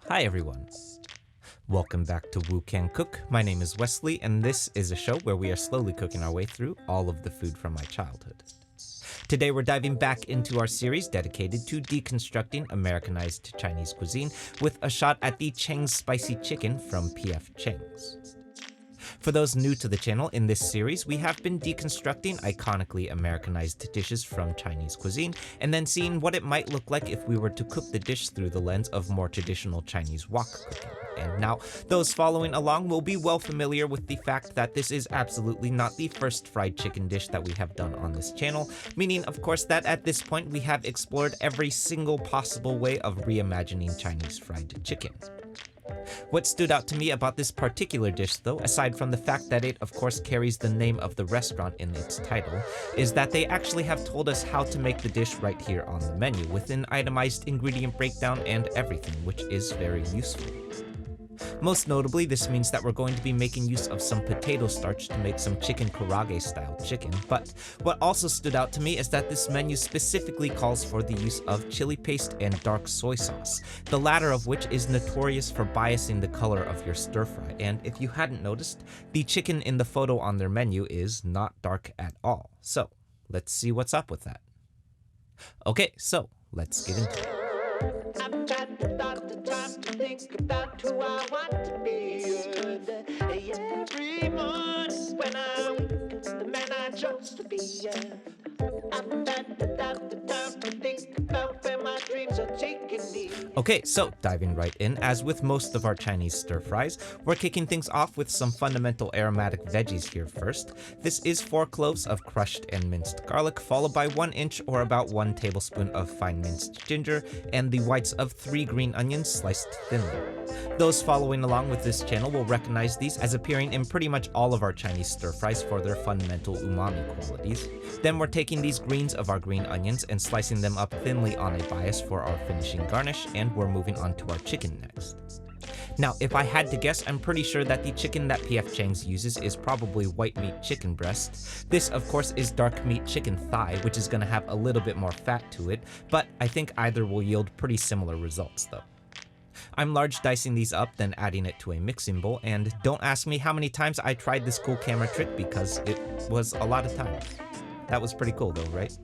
Hi everyone. Welcome back to Woo Can Cook. My name is Wesley, and this is a show where we are slowly cooking our way through all of the food from my childhood. Today we're diving back into our series dedicated to deconstructing Americanized Chinese cuisine with a shot at the Chang's spicy chicken from PF Chang's. For those new to the channel, in this series, we have been deconstructing iconically Americanized dishes from Chinese cuisine, and then seeing what it might look like if we were to cook the dish through the lens of more traditional Chinese wok cooking. And now, those following along will be well familiar with the fact that this is absolutely not the first fried chicken dish that we have done on this channel, meaning of course that at this point we have explored every single possible way of reimagining Chinese fried chicken. What stood out to me about this particular dish though, aside from the fact that it of course carries the name of the restaurant in its title, is that they actually have told us how to make the dish right here on the menu with an itemized ingredient breakdown and everything, which is very useful. Most notably, this means that we're going to be making use of some potato starch to make some chicken karaage style chicken, but what also stood out to me is that this menu specifically calls for the use of chili paste and dark soy sauce, the latter of which is notorious for biasing the color of your stir fry, and if you hadn't noticed, the chicken in the photo on their menu is not dark at all. So, let's see what's up with that. Okay, so let's get into it. I've got the time to think about who I want to be. Every morning when I wake, it's the man I chose to be. I've got the time to think about where my dreams are taking me. Okay, so diving right in, as with most of our Chinese stir fries, we're kicking things off with some fundamental aromatic veggies here first. This is 4 cloves of crushed and minced garlic, followed by 1 inch or about 1 tablespoon of fine minced ginger, and the whites of 3 green onions sliced thinly. Those following along with this channel will recognize these as appearing in pretty much all of our Chinese stir fries for their fundamental umami qualities. Then we're taking these greens of our green onions and slicing them up thinly on a bias for our finishing garnish, and we're moving on to our chicken next. Now, if I had to guess, I'm pretty sure that the chicken that PF Chang's uses is probably white meat chicken breast. This, of course, is dark meat chicken thigh, which is going to have a little bit more fat to it, but I think either will yield pretty similar results though. I'm large dicing these up, then adding it to a mixing bowl, and don't ask me how many times I tried this cool camera trick because it was a lot of times. That was pretty cool though, right?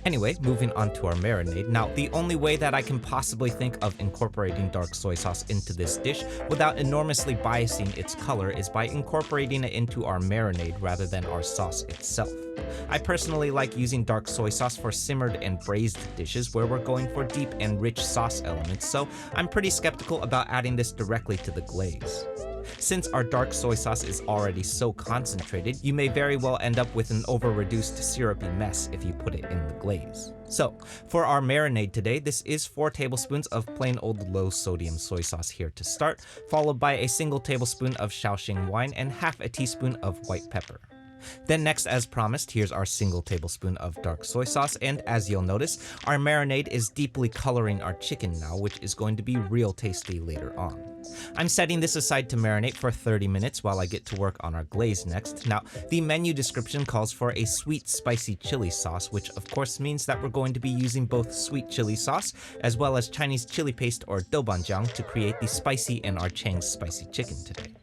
Anyway, moving on to our marinade. Now, the only way that I can possibly think of incorporating dark soy sauce into this dish without enormously biasing its color is by incorporating it into our marinade rather than our sauce itself. I personally like using dark soy sauce for simmered and braised dishes where we're going for deep and rich sauce elements, so I'm pretty skeptical about adding this directly to the glaze. Since our dark soy sauce is already so concentrated, you may very well end up with an over-reduced syrupy mess if you put it in the glaze. So, for our marinade today, this is 4 tablespoons of plain old low-sodium soy sauce here to start, followed by a single tablespoon of Shaoxing wine and half a teaspoon of white pepper. Then next, as promised, here's our single tablespoon of dark soy sauce, and as you'll notice, our marinade is deeply coloring our chicken now, which is going to be real tasty later on. I'm setting this aside to marinate for 30 minutes while I get to work on our glaze next. Now, the menu description calls for a sweet spicy chili sauce, which of course means that we're going to be using both sweet chili sauce as well as Chinese chili paste or doubanjiang to create the spicy in our Chang's spicy chicken today.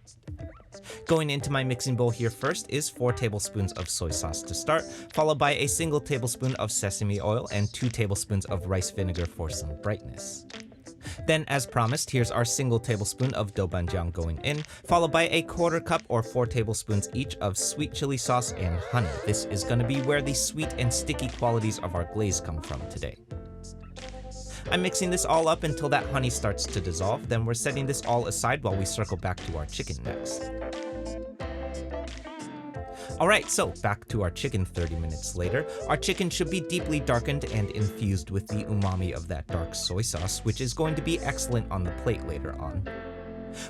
Going into my mixing bowl here first is 4 tablespoons of soy sauce to start, followed by a single tablespoon of sesame oil and 2 tablespoons of rice vinegar for some brightness. Then, as promised, here's our single tablespoon of doubanjiang going in, followed by a 1/4 cup or 4 tablespoons each of sweet chili sauce and honey. This is going to be where the sweet and sticky qualities of our glaze come from today. I'm mixing this all up until that honey starts to dissolve, then we're setting this all aside while we circle back to our chicken next. Alright, so back to our chicken 30 minutes later. Our chicken should be deeply darkened and infused with the umami of that dark soy sauce, which is going to be excellent on the plate later on.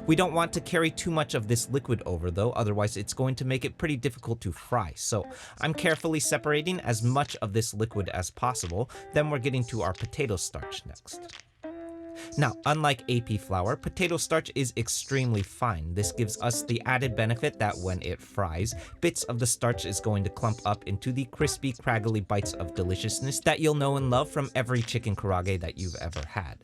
We don't want to carry too much of this liquid over though, otherwise it's going to make it pretty difficult to fry, so I'm carefully separating as much of this liquid as possible, then we're getting to our potato starch next. Now, unlike AP flour, potato starch is extremely fine. This gives us the added benefit that when it fries, bits of the starch is going to clump up into the crispy, craggly bites of deliciousness that you'll know and love from every chicken karaage that you've ever had.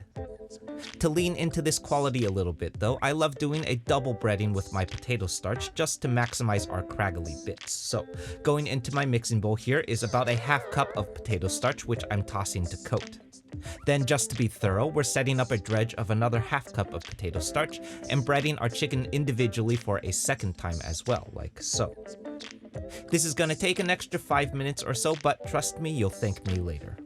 To lean into this quality a little bit though, I love doing a double breading with my potato starch just to maximize our craggly bits. So going into my mixing bowl here is about a half cup of potato starch, which I'm tossing to coat. Then, just to be thorough, we're setting up a dredge of another half cup of potato starch and breading our chicken individually for a second time as well, like so. This is gonna take an extra 5 minutes or so, but trust me, you'll thank me later.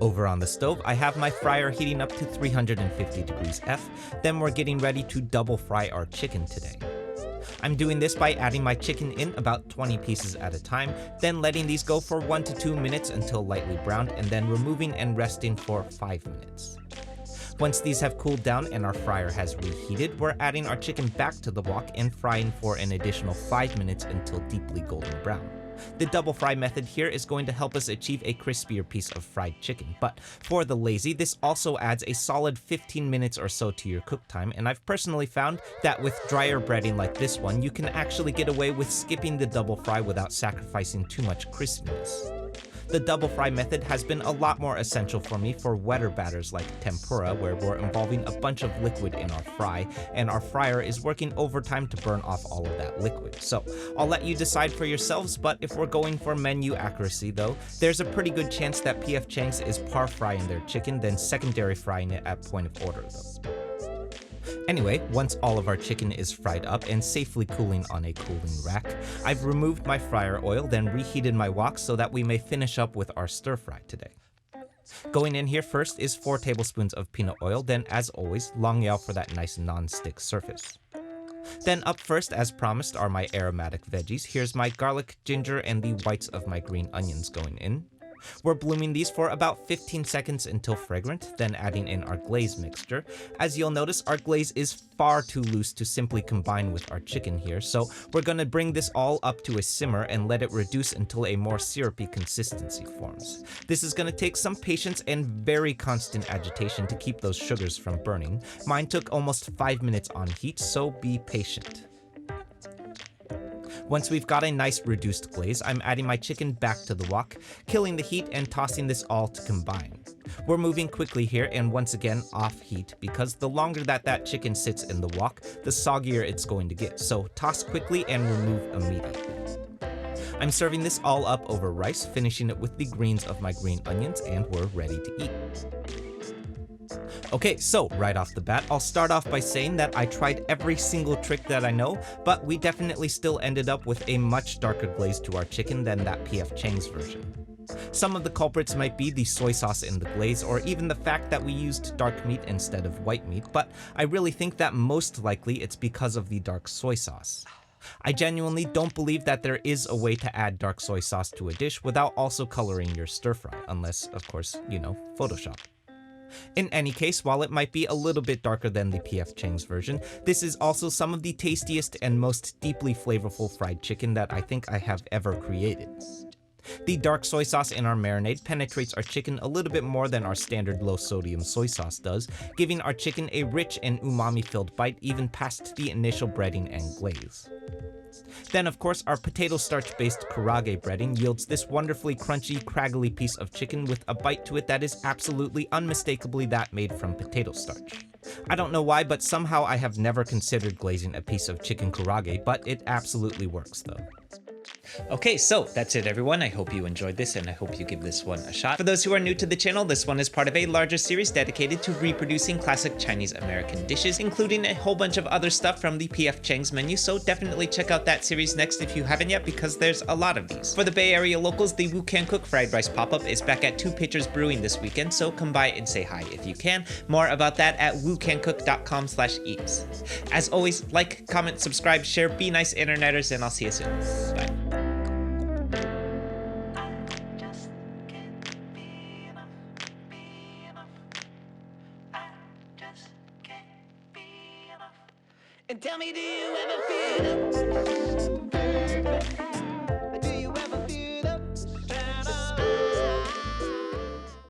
Over on the stove, I have my fryer heating up to 350 degrees F, then we're getting ready to double fry our chicken today. I'm doing this by adding my chicken in about 20 pieces at a time, then letting these go for 1 to 2 minutes until lightly browned, and then removing and resting for 5 minutes. Once these have cooled down and our fryer has reheated, we're adding our chicken back to the wok and frying for an additional 5 minutes until deeply golden brown. The double fry method here is going to help us achieve a crispier piece of fried chicken, but for the lazy, this also adds a solid 15 minutes or so to your cook time, and I've personally found that with drier breading like this one, you can actually get away with skipping the double fry without sacrificing too much crispiness. The double fry method has been a lot more essential for me for wetter batters like tempura, where we're involving a bunch of liquid in our fry, and our fryer is working overtime to burn off all of that liquid. So I'll let you decide for yourselves, but if we're going for menu accuracy though, there's a pretty good chance that PF Chang's is par frying their chicken, then secondary frying it at point of order though. Anyway, once all of our chicken is fried up and safely cooling on a cooling rack, I've removed my fryer oil, then reheated my wok so that we may finish up with our stir fry today. Going in here first is 4 tablespoons of peanut oil, then as always, long yao for that nice non-stick surface. Then up first, as promised, are my aromatic veggies. Here's my garlic, ginger, and the whites of my green onions going in. We're blooming these for about 15 seconds until fragrant, then adding in our glaze mixture. As you'll notice, our glaze is far too loose to simply combine with our chicken here, so we're gonna bring this all up to a simmer and let it reduce until a more syrupy consistency forms. This is gonna take some patience and very constant agitation to keep those sugars from burning. Mine took almost 5 minutes on heat, so be patient. Once we've got a nice reduced glaze, I'm adding my chicken back to the wok, killing the heat and tossing this all to combine. We're moving quickly here and once again off heat, because the longer that chicken sits in the wok, the soggier it's going to get, so toss quickly and remove immediately. I'm serving this all up over rice, finishing it with the greens of my green onions, and we're ready to eat. Okay, so right off the bat, I'll start off by saying that I tried every single trick that I know, but we definitely still ended up with a much darker glaze to our chicken than that PF Chang's version. Some of the culprits might be the soy sauce in the glaze, or even the fact that we used dark meat instead of white meat, but I really think that most likely it's because of the dark soy sauce. I genuinely don't believe that there is a way to add dark soy sauce to a dish without also coloring your stir fry, unless, of course, you know, Photoshop. In any case, while it might be a little bit darker than the PF Chang's version, this is also some of the tastiest and most deeply flavorful fried chicken that I think I have ever created. The dark soy sauce in our marinade penetrates our chicken a little bit more than our standard low-sodium soy sauce does, giving our chicken a rich and umami-filled bite even past the initial breading and glaze. Then, of course, our potato starch-based karaage breading yields this wonderfully crunchy, craggly piece of chicken with a bite to it that is absolutely unmistakably that made from potato starch. I don't know why, but somehow I have never considered glazing a piece of chicken karaage, but it absolutely works though. Okay, so that's it everyone. I hope you enjoyed this and I hope you give this one a shot. For those who are new to the channel, this one is part of a larger series dedicated to reproducing classic Chinese American dishes, including a whole bunch of other stuff from the PF Chang's menu, so definitely check out that series next if you haven't yet, because there's a lot of these. For the Bay Area locals, the Wu Can Cook fried rice pop-up is back at 2 Pitchers Brewing this weekend, so come by and say hi if you can. More about that at wucancook.com/eats. As always, like, comment, subscribe, share, be nice interneters, and I'll see you soon. Bye. And tell me, do you ever feel